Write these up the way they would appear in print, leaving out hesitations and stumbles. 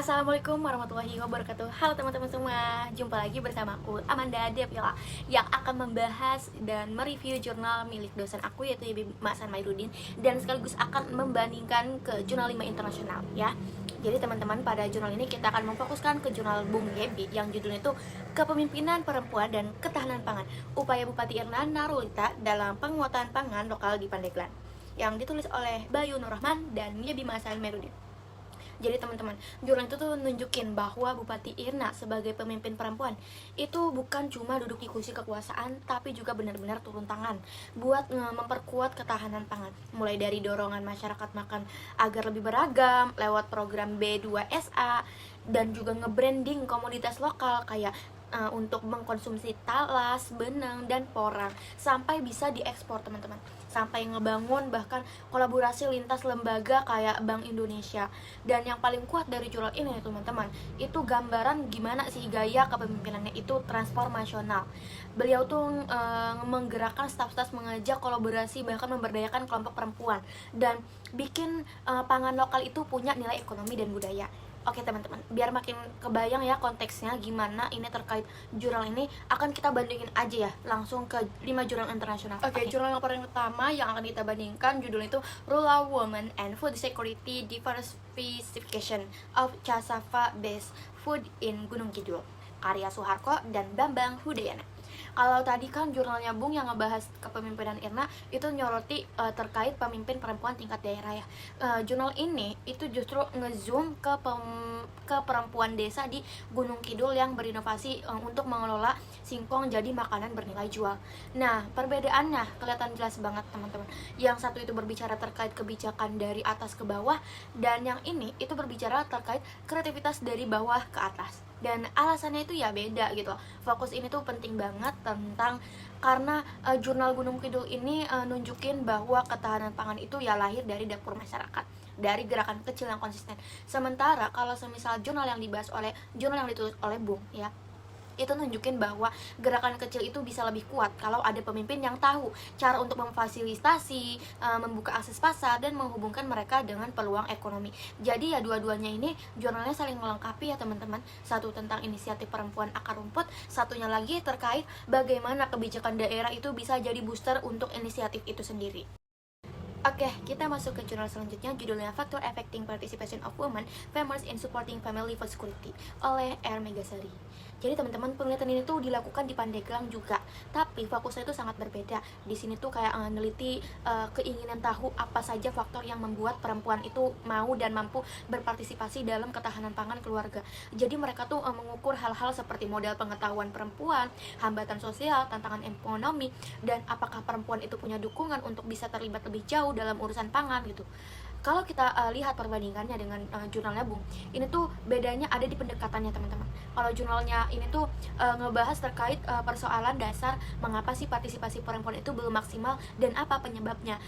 Assalamualaikum warahmatullahi wabarakatuh. Halo teman-teman semua, jumpa lagi bersama aku Amanda Devila yang akan membahas dan mereview jurnal milik dosen aku yaitu Ibu Masan Mairudin, dan sekaligus akan membandingkan ke jurnal 5 internasional ya. Jadi teman-teman, pada jurnal ini kita akan memfokuskan ke jurnal Bung Yebi yang judulnya itu Kepemimpinan Perempuan dan Ketahanan Pangan, Upaya Bupati Irna Narulita dalam Penguatan Pangan Lokal di Pandeglang, yang ditulis oleh Bayu Nur Rahman dan Yebi Masan Mairudin. Jadi teman-teman, jurnal itu tuh nunjukin bahwa Bupati Irna sebagai pemimpin perempuan itu bukan cuma duduk di kursi kekuasaan, tapi juga benar-benar turun tangan buat memperkuat ketahanan pangan. Mulai dari dorongan masyarakat makan agar lebih beragam lewat program B2SA, dan juga nge-branding komoditas lokal kayak untuk mengkonsumsi talas, benang, dan porang sampai bisa diekspor teman-teman, sampai ngebangun bahkan kolaborasi lintas lembaga kayak Bank Indonesia. Dan yang paling kuat dari jurnal ini teman-teman, itu gambaran gimana sih gaya kepemimpinannya itu transformasional. Beliau tuh menggerakkan staf-staf, mengajak kolaborasi, bahkan memberdayakan kelompok perempuan, dan bikin pangan lokal itu punya nilai ekonomi dan budaya. Oke teman-teman, biar makin kebayang ya konteksnya gimana ini terkait jurnal ini, akan kita bandingin aja ya langsung ke 5 jurnal internasional. Oke, jurnal yang paling pertama yang akan kita bandingkan judulnya itu Rural Women and Food Security Diversification of Cassava Based Food in Gunung Kidul, karya Suharko dan Bambang Hudayana. Kalau tadi kan jurnalnya Bung yang ngebahas kepemimpinan Irna itu nyoroti terkait pemimpin perempuan tingkat daerah ya. Jurnal ini itu justru ngezoom ke perempuan desa di Gunung Kidul yang berinovasi untuk mengelola singkong jadi makanan bernilai jual. Nah, perbedaannya kelihatan jelas banget teman-teman. Yang satu itu berbicara terkait kebijakan dari atas ke bawah, dan yang ini itu berbicara terkait kreativitas dari bawah ke atas. Dan alasannya itu ya beda gitu loh. Fokus ini tuh penting banget tentang karena jurnal Gunung Kidul ini nunjukin bahwa ketahanan pangan itu ya lahir dari dapur masyarakat, dari gerakan kecil yang konsisten. Sementara kalau semisal jurnal yang ditulis oleh Bung ya, itu nunjukin bahwa gerakan kecil itu bisa lebih kuat kalau ada pemimpin yang tahu cara untuk memfasilitasi, membuka akses pasar, dan menghubungkan mereka dengan peluang ekonomi. Jadi ya dua-duanya ini jurnalnya saling melengkapi ya teman-teman. Satu tentang inisiatif perempuan akar rumput, satunya lagi terkait bagaimana kebijakan daerah itu bisa jadi booster untuk inisiatif itu sendiri. Oke, kita masuk ke jurnal selanjutnya, judulnya Factor Affecting Participation of Women, Farmers in Supporting Family Food Security oleh R. Megasari. Jadi teman-teman, penelitian ini tuh dilakukan di Pandeglang juga, tapi fokusnya itu sangat berbeda. Di sini tuh kayak neliti keinginan tahu apa saja faktor yang membuat perempuan itu mau dan mampu berpartisipasi dalam ketahanan pangan keluarga. Jadi mereka tuh mengukur hal-hal seperti modal pengetahuan perempuan, hambatan sosial, tantangan ekonomi, dan apakah perempuan itu punya dukungan untuk bisa terlibat lebih jauh dalam urusan pangan gitu. Kalau kita lihat perbandingannya dengan jurnalnya Bung, ini tuh bedanya ada di pendekatannya teman-teman. Kalau jurnalnya ini tuh ngebahas terkait persoalan dasar mengapa sih partisipasi perempuan itu belum maksimal dan apa penyebabnya.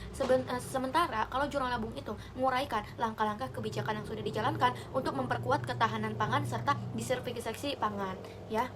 Sementara kalau jurnalnya Bung itu menguraikan langkah-langkah kebijakan yang sudah dijalankan untuk memperkuat ketahanan pangan serta diversifikasi pangan ya.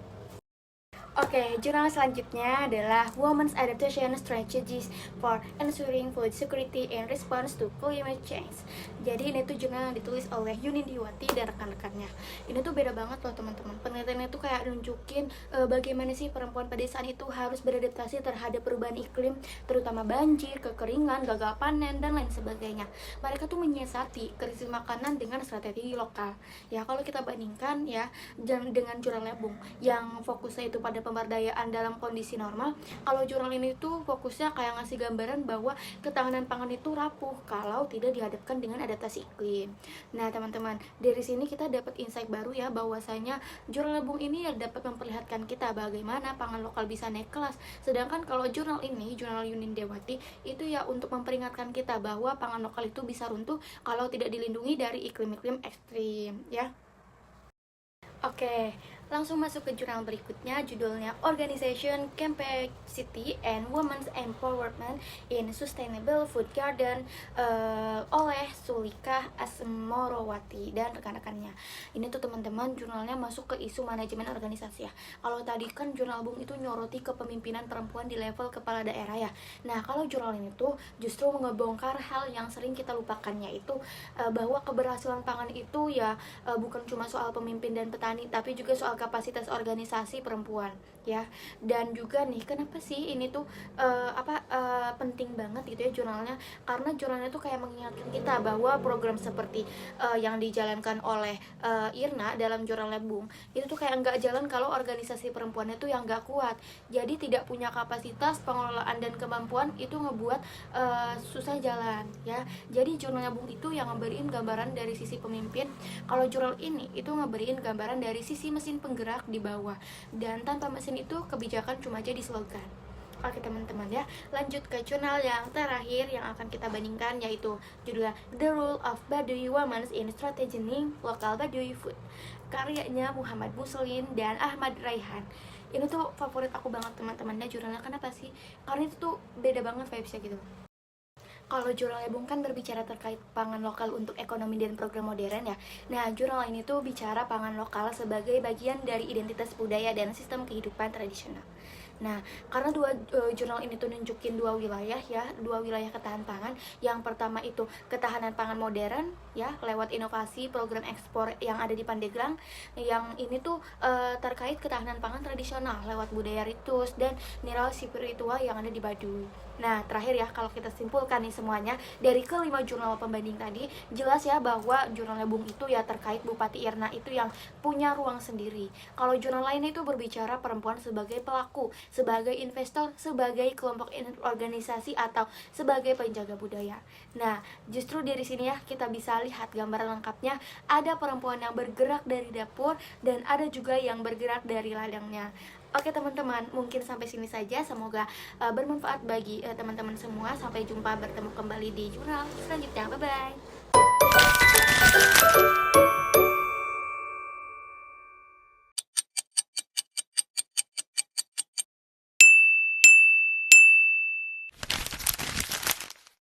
Oke, jurnal selanjutnya adalah Women's Adaptation Strategies for Ensuring Food Security in Response to Climate Change. Jadi ini tuh jurnal yang ditulis oleh Yunindywati dan rekan-rekannya. Ini tuh beda banget loh teman-teman. Penelitiannya tuh kayak nunjukin bagaimana sih perempuan pedesaan itu harus beradaptasi terhadap perubahan iklim, terutama banjir, kekeringan, gagal panen, dan lain sebagainya. Mereka tuh menyiasati krisis makanan dengan strategi lokal. Ya, kalau kita bandingkan ya dengan jurnal Bung yang fokusnya itu pada pemberdayaan dalam kondisi normal, kalau jurnal ini tuh fokusnya kayak ngasih gambaran bahwa ketahanan pangan itu rapuh kalau tidak dihadapkan dengan adaptasi iklim. Nah teman-teman, dari sini kita dapat insight baru ya, bahwasanya jurnal Bung ini ya dapat memperlihatkan kita bagaimana pangan lokal bisa naik kelas. Sedangkan kalau jurnal ini, jurnal Yunindewati, itu ya untuk memperingatkan kita bahwa pangan lokal itu bisa runtuh kalau tidak dilindungi dari iklim-iklim ekstrim ya. Oke, Langsung masuk ke jurnal berikutnya, judulnya Organization, Capacity, and Women's Empowerment in Sustainable Food Garden oleh Sulika Asmorowati dan rekan-rekannya. Ini tuh teman-teman jurnalnya masuk ke isu manajemen organisasi ya. Kalau tadi kan jurnal Bung itu nyoroti kepemimpinan perempuan di level kepala daerah ya. Nah kalau jurnal ini tuh justru ngebongkar hal yang sering kita lupakan, yaitu bahwa keberhasilan pangan itu ya bukan cuma soal pemimpin dan petani, tapi juga soal kapasitas organisasi perempuan ya. Dan juga nih kenapa sih ini tuh penting banget gitu ya jurnalnya, karena jurnalnya tuh kayak mengingatkan kita bahwa program seperti yang dijalankan oleh Irna dalam jurnalnya Bung itu tuh kayak nggak jalan kalau organisasi perempuannya tuh yang nggak kuat, jadi tidak punya kapasitas pengelolaan dan kemampuan, itu ngebuat susah jalan ya. Jadi jurnalnya Bung itu yang ngeberiin gambaran dari sisi pemimpin, kalau jurnal ini itu ngeberiin gambaran dari sisi mesin penggerak di bawah, dan tanpa mesin itu kebijakan cuma jadi slogan. Oke teman-teman ya, lanjut ke jurnal yang terakhir yang akan kita bandingkan, yaitu judulnya The Role of Baduy Women in Strategizing Local Baduy Food, karyanya Muhammad Muslin dan Ahmad Raihan. Ini tuh favorit aku banget teman-teman ya jurnalnya. Kenapa sih? Karena itu tuh beda banget vibesnya gitu. Kalau jurnal Bung kan berbicara terkait pangan lokal untuk ekonomi dan program modern ya. Nah, jurnal ini tuh bicara pangan lokal sebagai bagian dari identitas budaya dan sistem kehidupan tradisional. Nah, karena jurnal ini tuh nunjukin dua wilayah ya, dua wilayah ketahanan pangan. Yang pertama itu ketahanan pangan modern ya, lewat inovasi program ekspor yang ada di Pandeglang. Yang ini tuh terkait ketahanan pangan tradisional lewat budaya ritus dan nilai spiritual yang ada di Baduy. Nah, terakhir ya, kalau kita simpulkan nih semuanya dari kelima jurnal pembanding tadi, jelas ya bahwa jurnalnya Bung itu ya terkait Bupati Irna itu yang punya ruang sendiri. Kalau jurnal lain itu berbicara perempuan sebagai pelaku, sebagai investor, sebagai kelompok organisasi, atau sebagai penjaga budaya. Nah, justru dari sini ya kita bisa lihat gambaran lengkapnya. Ada perempuan yang bergerak dari dapur dan ada juga yang bergerak dari ladangnya. Oke teman-teman, mungkin sampai sini saja. Semoga bermanfaat bagi teman-teman semua. Sampai jumpa, bertemu kembali di jurnal selanjutnya. Bye-bye.